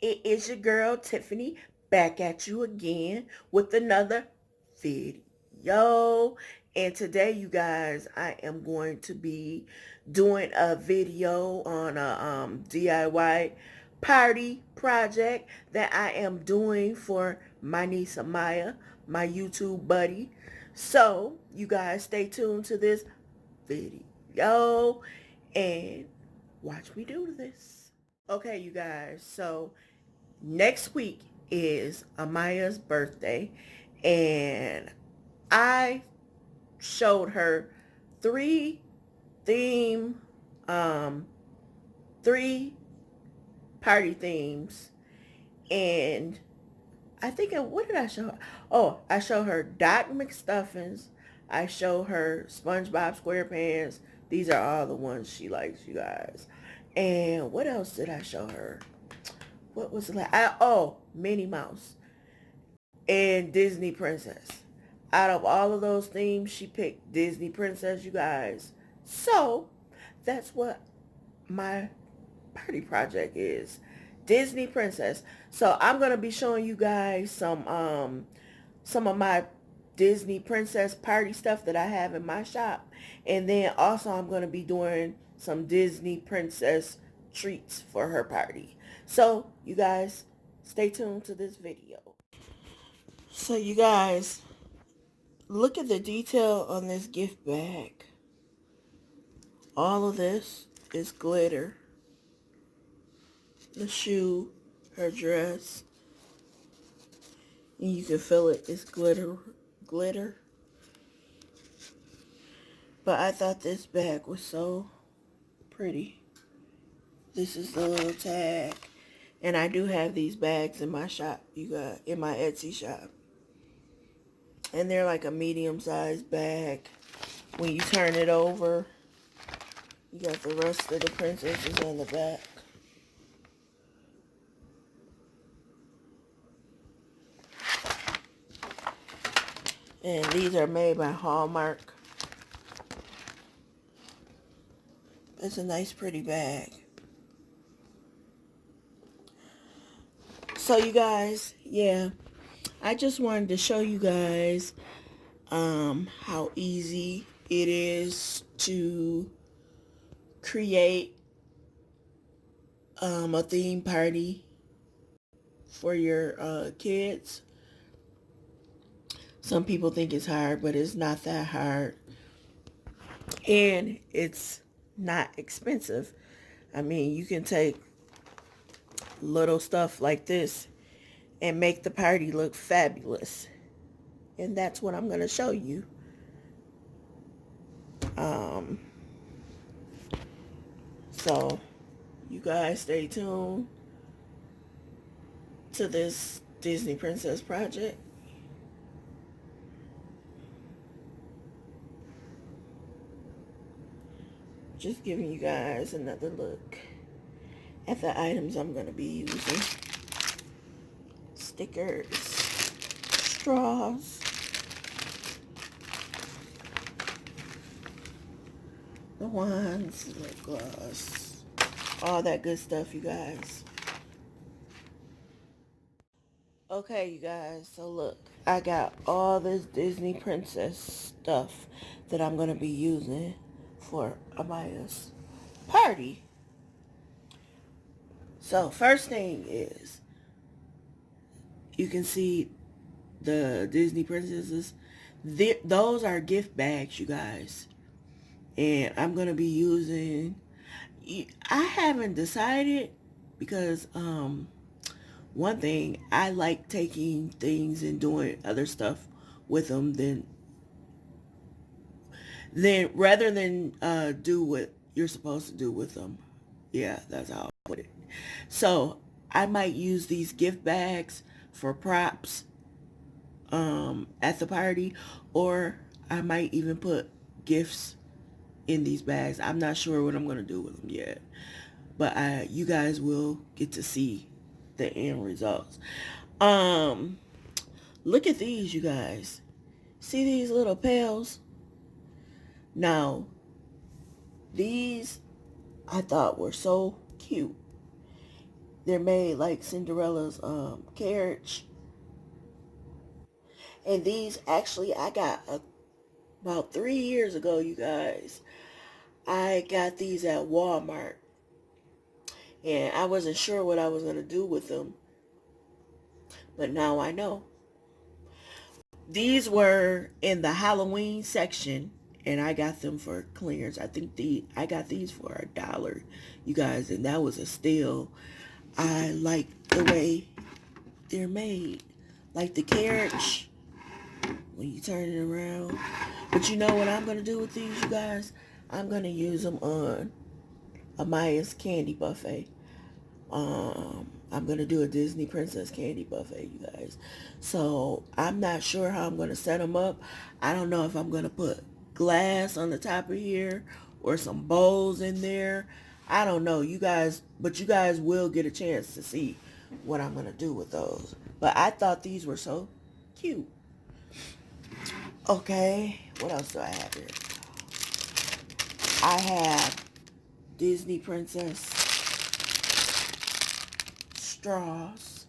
It is your girl Tiffany back at you again with another video. And today, you guys, I am going to be doing a video on a DIY party project that I am doing for my niece Amaya, my YouTube buddy. So you guys stay tuned to this video and watch me do this. Okay, you guys, so next week is Amaya's birthday, and I showed her three theme, um, three party themes, and I think, what did I show her? Oh, I showed her Doc McStuffins. I showed her SpongeBob SquarePants. These are all the ones she likes, you guys. And what else did I show her? What was the last? Oh, Minnie Mouse and Disney Princess. Out of all of those themes, she picked Disney Princess, you guys. So that's what my party project is, Disney Princess. So I'm gonna be showing you guys some of my Disney Princess party stuff that I have in my shop, and then also I'm gonna be doing some Disney Princess treats for her party. So you guys stay tuned to this video. So you guys, look at the detail on this gift bag. All of this is glitter. The shoe, her dress, and you can feel it. It's glitter. But I thought this bag was so pretty. This is the little tag. And I do have these bags in my shop, you got in my Etsy shop. And they're like a medium-sized bag. When you turn it over, you got the rest of the princesses on the back. And these are made by Hallmark. It's a nice, pretty bag. So you guys, yeah, I just wanted to show you guys how easy it is to create a theme party for your kids. Some people think it's hard, but it's not that hard. And it's not expensive. I mean, you can take little stuff like this and make the party look fabulous. And that's what I'm going to show you. So you guys stay tuned to this Disney Princess project. Just giving you guys another look at the items I'm going to be using. Stickers, straws, the wands, lip gloss, all that good stuff, you guys. Okay, you guys, so look, I got all this Disney Princess stuff that I'm going to be using for Amaya's party. So first thing is, you can see the Disney princesses. Those are gift bags, you guys. And I'm going to be using, I haven't decided because one thing, I like taking things and doing other stuff with them rather than do what you're supposed to do with them. Yeah, that's how I put it. So I might use these gift bags for props at the party, or I might even put gifts in these bags. I'm not sure what I'm going to do with them yet, but you guys will get to see the end results. Look at these, you guys. See these little pails? Now, these I thought were so cute. They're made like Cinderella's carriage. And these actually I got about 3 years ago, you guys. I got these at Walmart. And I wasn't sure what I was going to do with them. But now I know. These were in the Halloween section. And I got them for clearance. I think I got these for $1, you guys. And that was a steal. I like the way they're made. Like the carriage. When you turn it around. But you know what I'm going to do with these, you guys? I'm going to use them on Amaya's candy buffet. I'm going to do a Disney Princess candy buffet, you guys. So I'm not sure how I'm going to set them up. I don't know if I'm going to put glass on the top of here or some bowls in there. I don't know, you guys, but you guys will get a chance to see what I'm going to do with those. But I thought these were so cute. Okay, what else do I have here? I have Disney Princess straws.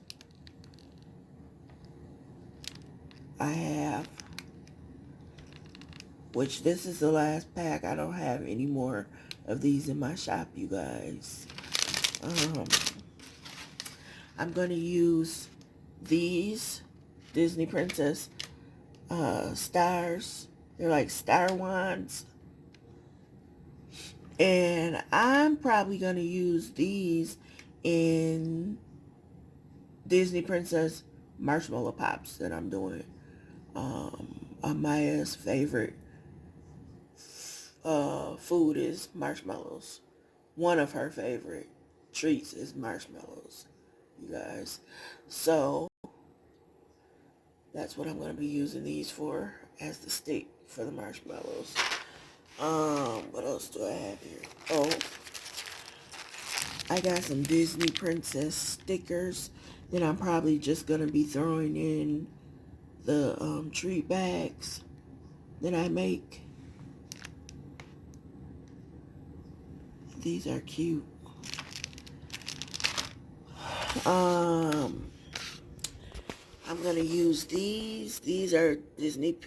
I have, which this is the last pack. I don't have any more of these in my shop, you guys. I'm going to use these Disney Princess stars. They're like star wands. And I'm probably going to use these in Disney Princess Marshmallow Pops that I'm doing. Amaya's favorite food is marshmallows. One of her favorite treats is marshmallows, you guys. So that's what I'm going to be using these for as the stick for the marshmallows. What else do I have here? Oh, I got some Disney Princess stickers that I'm probably just going to be throwing in the treat bags that I make. These are cute. I'm going to use these. These are Disney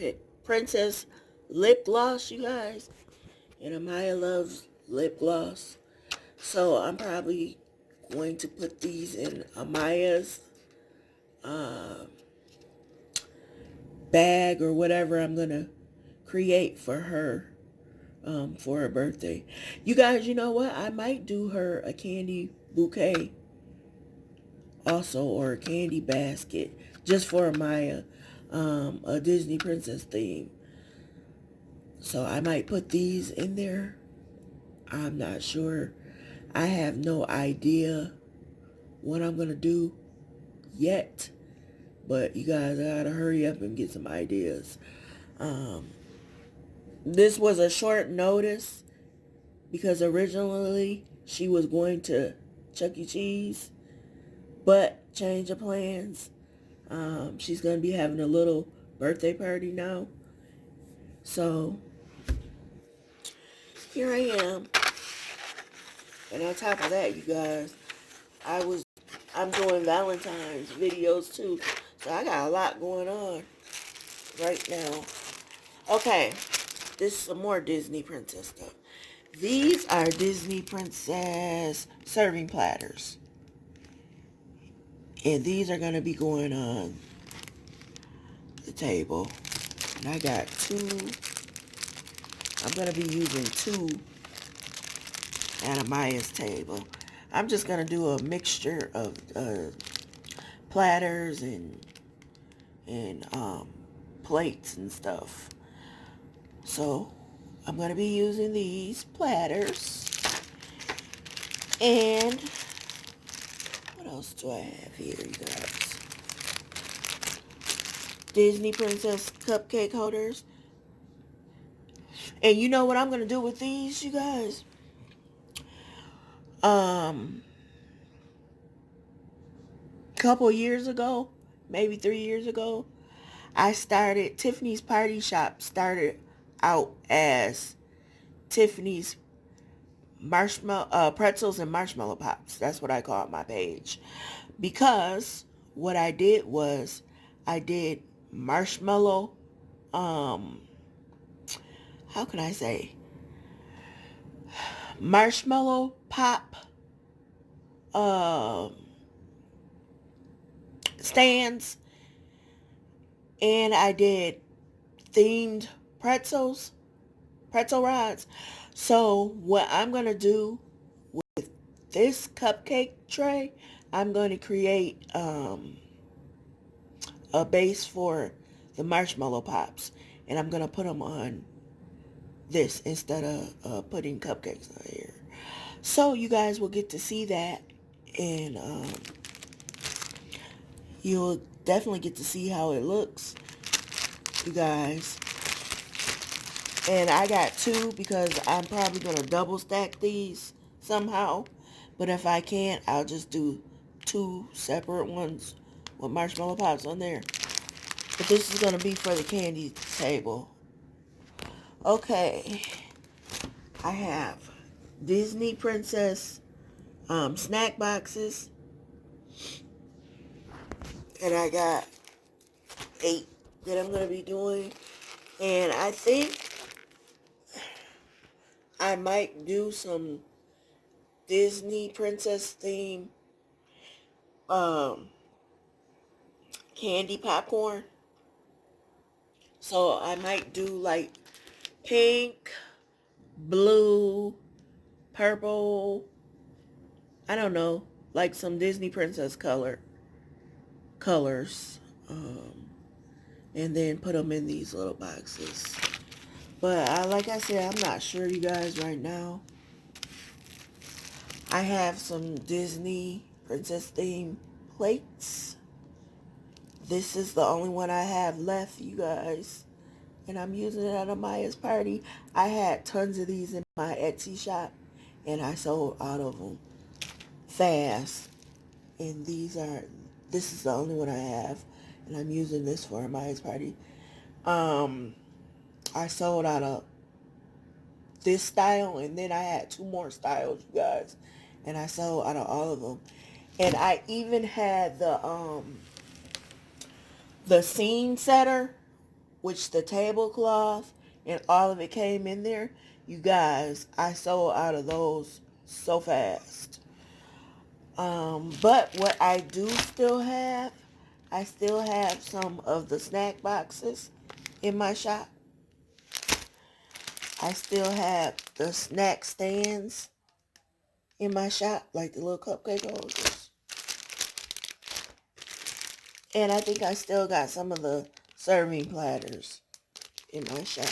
Princess lip gloss, you guys. And Amaya loves lip gloss. So I'm probably going to put these in Amaya's bag or whatever I'm going to create for her birthday. You guys, you know what? I might do her a candy bouquet also, or a candy basket just for Amaya, a Disney Princess theme. So I might put these in there. I'm not sure. I have no idea what I'm going to do yet. But you guys, I gotta hurry up and get some ideas. This was a short notice because originally she was going to Chuck E. Cheese, but change of plans. She's going to be having a little birthday party now. So here I am. And on top of that, you guys, I'm doing Valentine's videos too. So I got a lot going on right now. Okay, this is some more Disney Princess stuff. These are Disney Princess serving platters. And these are going to be going on the table. And I got two. I'm going to be using two at Amaya's table. I'm just going to do a mixture of platters and plates and stuff. So I'm going to be using these platters. And what else do I have here, you guys? Disney Princess cupcake holders. And you know what I'm going to do with these, you guys? Couple years ago, maybe 3 years ago, Tiffany's Party Shop started out as Tiffany's marshmallow pretzels and marshmallow pops. That's what I call my page. Because what I did was I did marshmallow, um how can I say, marshmallow pop um stands, and I did themed pretzels, pretzel rods. So what I'm going to do with this cupcake tray, I'm going to create a base for the marshmallow pops, and I'm going to put them on this instead of putting cupcakes on here. So you guys will get to see that, and you'll definitely get to see how it looks, you guys. And I got two because I'm probably going to double stack these somehow. But if I can't, I'll just do two separate ones with marshmallow pops on there. But this is going to be for the candy table. Okay. I have Disney Princess snack boxes. And I got 8 that I'm going to be doing. And I think I might do some Disney princess theme um candy popcorn. So I might do like pink, blue, purple, I don't know, like some Disney princess colors, and then put them in these little boxes. But like I said, I'm not sure, you guys, right now. I have some Disney princess theme plates. This is the only one I have left, you guys. And I'm using it at Amaya's party. I had tons of these in my Etsy shop, and I sold out of them fast. And this is the only one I have, and I'm using this for Amaya's party. I sold out of this style, and then I had 2 more styles, you guys, and I sold out of all of them. And I even had the scene setter, which the tablecloth and all of it came in there. You guys, I sold out of those so fast. But what I do still have, I still have some of the snack boxes in my shop. I still have the snack stands in my shop, like the little cupcake holders. And I think I still got some of the serving platters in my shop.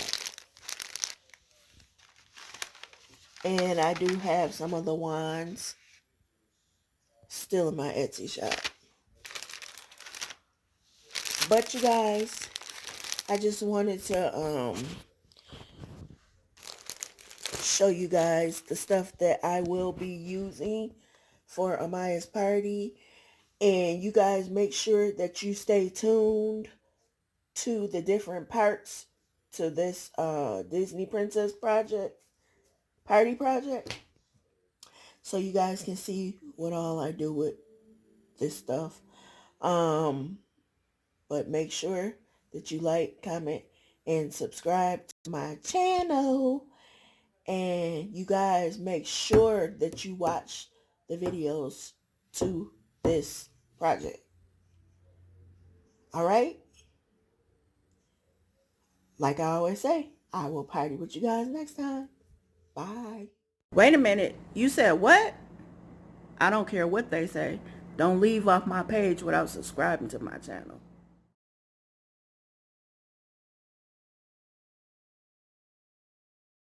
And I do have some of the wands still in my Etsy shop. But you guys, I just wanted to show you guys the stuff that I will be using for Amaya's party. And you guys make sure that you stay tuned to the different parts to this Disney Princess party project, so you guys can see what all I do with this stuff. But make sure that you like, comment, and subscribe to my channel. And you guys make sure that you watch the videos to this project. Alright? Like I always say, I will party with you guys next time. Bye. Wait a minute. You said what? I don't care what they say. Don't leave off my page without subscribing to my channel.